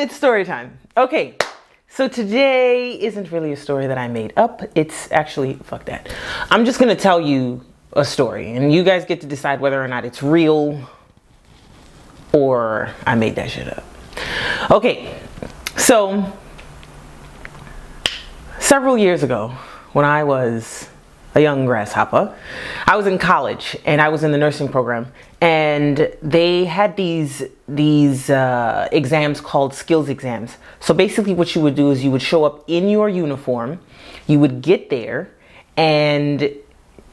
it's story time. Okay, so today isn't really a story that I made up. It's actually, fuck that. I'm just gonna tell you a story and you guys get to decide whether or not it's real or I made that shit up. Okay, so several years ago when I was a young grasshopper, I was in college and I was in the nursing program, and they had these exams called skills exams. So basically what you would do is you would show up in your uniform, you would get there, and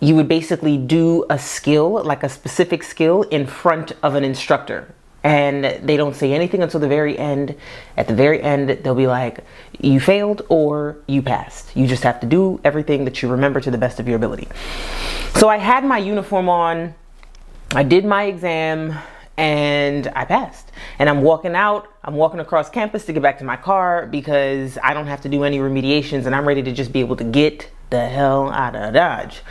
you would basically do a skill, like a specific skill, in front of an instructor. And they don't say anything until the very end. At the very end, they'll be like, you failed or you passed. You just have to do everything that you remember to the best of your ability. So I had my uniform on, I did my exam, and I passed. And I'm walking out, I'm walking across campus to get back to my car because I don't have to do any remediations and I'm ready to just be able to get the hell out of Dodge.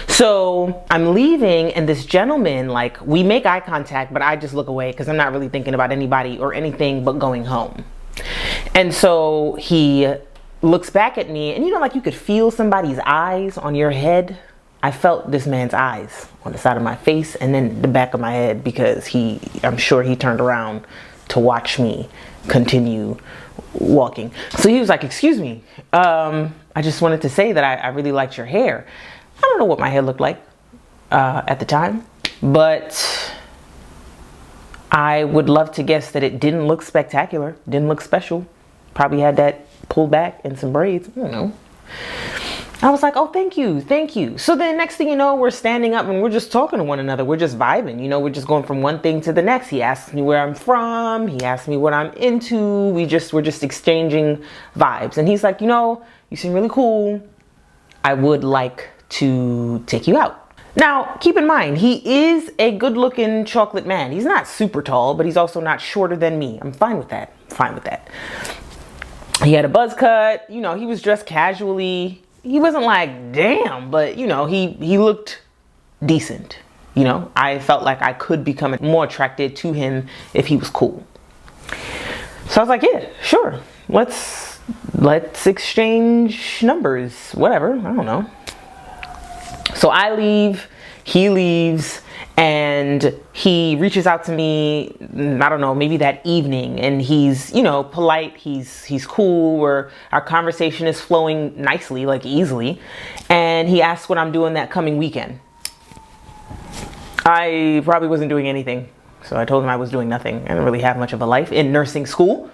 So I'm leaving and this gentleman, like, we make eye contact, but I just look away because I'm not really thinking about anybody or anything but going home. And so he looks back at me, and you know, like you could feel somebody's eyes on your head. I felt this man's eyes on the side of my face and then the back of my head, because I'm sure he turned around to watch me continue walking. So he was like, excuse me, I just wanted to say that I really liked your hair. I don't know what my hair looked like at the time, but I would love to guess that it didn't look spectacular, didn't look special. Probably had that pulled back and some braids, I don't know. I was like, oh, thank you, thank you. So then next thing you know, we're standing up and we're just talking to one another. We're just vibing, you know, we're just going from one thing to the next. He asks me where I'm from. He asks me what I'm into. We're just exchanging vibes. And he's like, you know, you seem really cool. I would like to take you out. Now, keep in mind, he is a good looking chocolate man. He's not super tall, but he's also not shorter than me. I'm fine with that. I'm fine with that. He had a buzz cut, you know, he was dressed casually. He wasn't like, damn, but you know, he looked decent. You know, I felt like I could become more attracted to him if he was cool. So I was like, yeah, sure. Let's exchange numbers, whatever, I don't know. So I leave, he leaves, and he reaches out to me, I don't know, maybe that evening, and he's, you know, polite, he's cool, our conversation is flowing nicely, like easily, and he asks what I'm doing that coming weekend. I probably wasn't doing anything, so I told him I was doing nothing. I didn't really have much of a life in nursing school.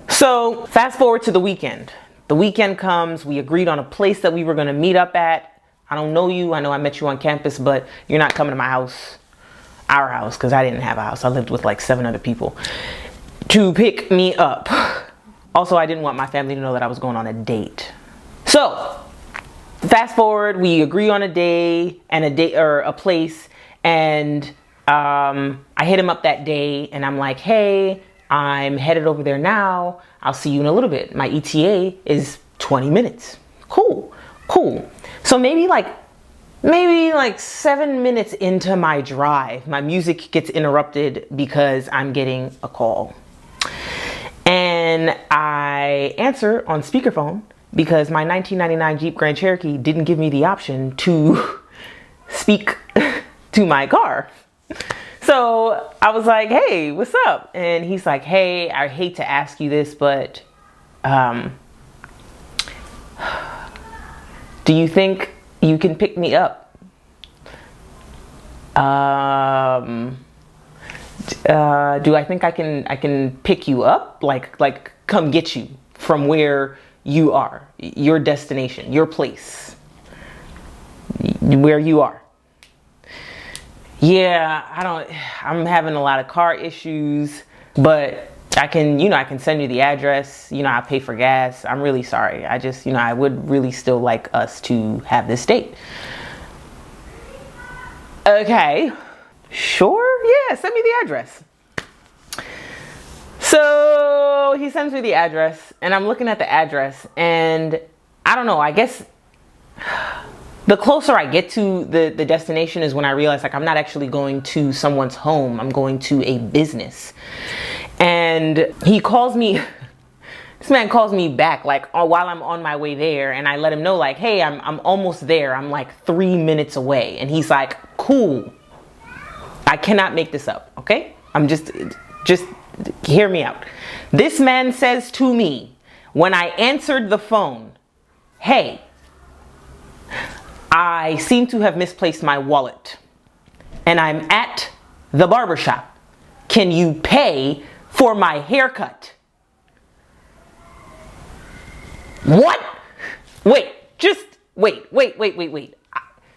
So fast forward to the weekend. The weekend comes, we agreed on a place that we were gonna meet up at. I don't know you, I know I met you on campus, but you're not coming to my house, our house, because I didn't have a house. I lived with like 7 other people, to pick me up. Also, I didn't want my family to know that I was going on a date. So fast forward, we agree on a day and a place, and I hit him up that day and I'm like, hey, I'm headed over there now. I'll see you in a little bit. My ETA is 20 minutes. Cool. So maybe like 7 minutes into my drive, my music gets interrupted because I'm getting a call. And I answer on speakerphone because my 1999 Jeep Grand Cherokee didn't give me the option to speak to my car. So I was like, hey, what's up? And he's like, hey, I hate to ask you this, but do you think you can pick me up? Do I think I can pick you up? Like come get you from where you are, your destination, your place, where you are. Yeah, I'm having a lot of car issues, but I can send you the address, you know, I pay for gas. I'm really sorry. I just, you know, I would really still like us to have this date. Okay, sure, yeah, send me the address. So he sends me the address and I'm looking at the address and I don't know, I guess the closer I get to the destination is when I realize like I'm not actually going to someone's home, I'm going to a business. And he calls me, this man calls me back like while I'm on my way there, and I let him know like, hey, I'm almost there. I'm like 3 minutes away. And he's like, cool. I cannot make this up, okay? I'm just hear me out. This man says to me when I answered the phone, hey, I seem to have misplaced my wallet and I'm at the barbershop. Can you pay for my haircut? What? Wait.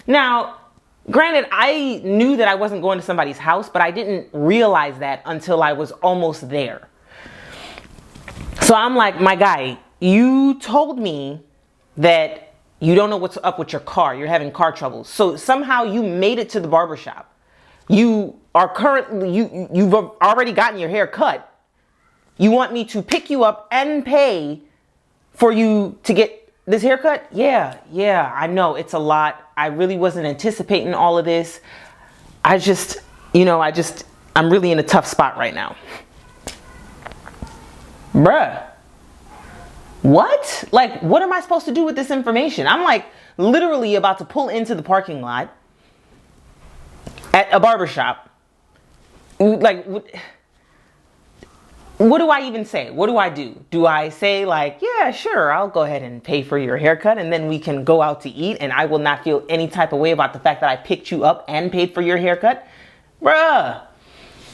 Now, granted, I knew that I wasn't going to somebody's house, but I didn't realize that until I was almost there. So I'm like, my guy, you told me that you don't know what's up with your car. You're having car troubles. So somehow you made it to the barbershop. You are currently, you've already gotten your hair cut. You want me to pick you up and pay for you to get this haircut? Yeah, I know it's a lot. I really wasn't anticipating all of this. I'm really in a tough spot right now. Bruh. What? Like, what am I supposed to do with this information? I'm like literally about to pull into the parking lot at a barbershop. Like, what do I even say? What do I do? Do I say like, yeah, sure, I'll go ahead and pay for your haircut and then we can go out to eat and I will not feel any type of way about the fact that I picked you up and paid for your haircut? Bruh.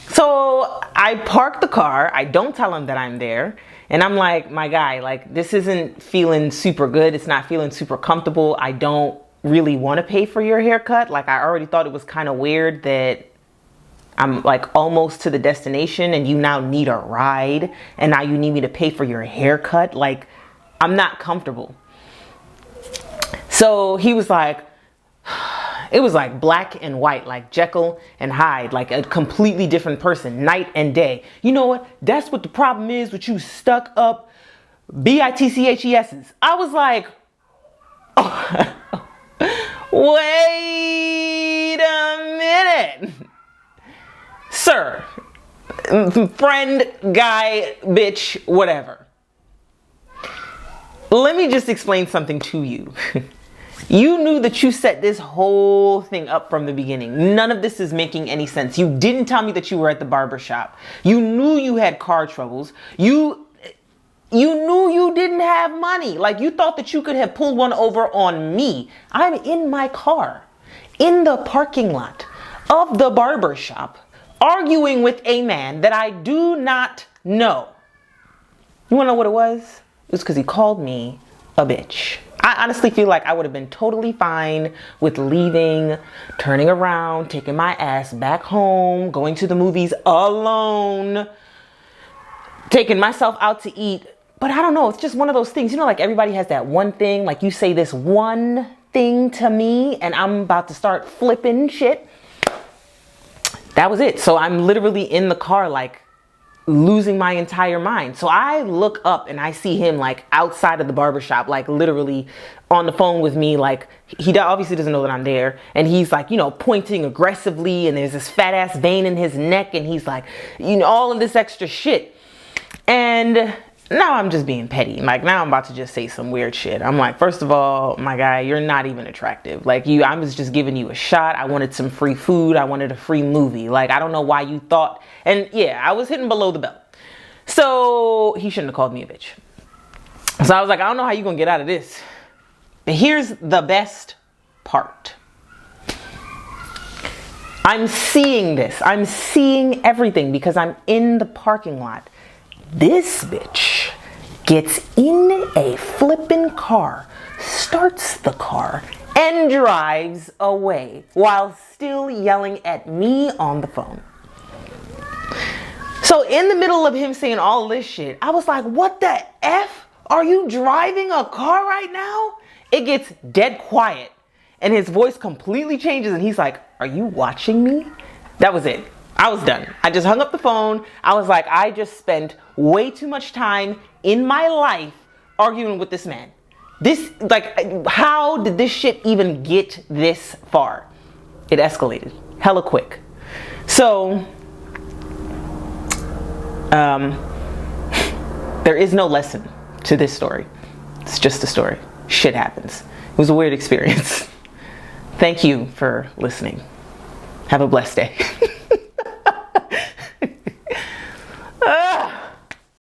So I park the car. I don't tell him that I'm there. And I'm like, my guy, like, this isn't feeling super good. It's not feeling super comfortable. I don't really want to pay for your haircut. Like, I already thought it was kind of weird that I'm like almost to the destination and you now need a ride and now you need me to pay for your haircut. Like, I'm not comfortable. So he was like, it was like black and white, like Jekyll and Hyde, like a completely different person, night and day. You know what? That's what the problem is with you stuck up bitches. I was like, oh, wait a minute. Sir, friend, guy, bitch, whatever. Let me just explain something to you. You knew that you set this whole thing up from the beginning. None of this is making any sense. You didn't tell me that you were at the barbershop. You knew you had car troubles. You knew you didn't have money. Like, you thought that you could have pulled one over on me. I'm in my car, in the parking lot of the barbershop, arguing with a man that I do not know. You wanna know what it was? It was because he called me a bitch. I honestly feel like I would have been totally fine with leaving, turning around, taking my ass back home, going to the movies alone, taking myself out to eat. But I don't know, it's just one of those things. You know, like everybody has that one thing, like you say this one thing to me and I'm about to start flipping shit. That was it. So I'm literally in the car, like losing my entire mind. So I look up and I see him like outside of the barbershop, like literally on the phone with me. Like, he obviously doesn't know that I'm there. And he's like, you know, pointing aggressively and there's this fat ass vein in his neck. And he's like, you know, all of this extra shit. And now I'm just being petty. Like, now I'm about to just say some weird shit. I'm like, first of all, my guy, you're not even attractive. Like, I was just giving you a shot. I wanted some free food. I wanted a free movie. Like, I don't know why you thought. And yeah, I was hitting below the belt. So he shouldn't have called me a bitch. So I was like, I don't know how you're going to get out of this. But here's the best part. I'm seeing this. I'm seeing everything because I'm in the parking lot. This bitch gets in a flippin' car, starts the car, and drives away while still yelling at me on the phone. So in the middle of him saying all this shit, I was like, what the F? Are you driving a car right now? It gets dead quiet and his voice completely changes and he's like, are you watching me? That was it. I was done. I just hung up the phone. I was like, I just spent way too much time in my life arguing with this man. This, like, how did this shit even get this far? It escalated hella quick. So There is no lesson to this story. It's just a story. Shit happens. It was a weird experience. Thank you for listening. Have a blessed day.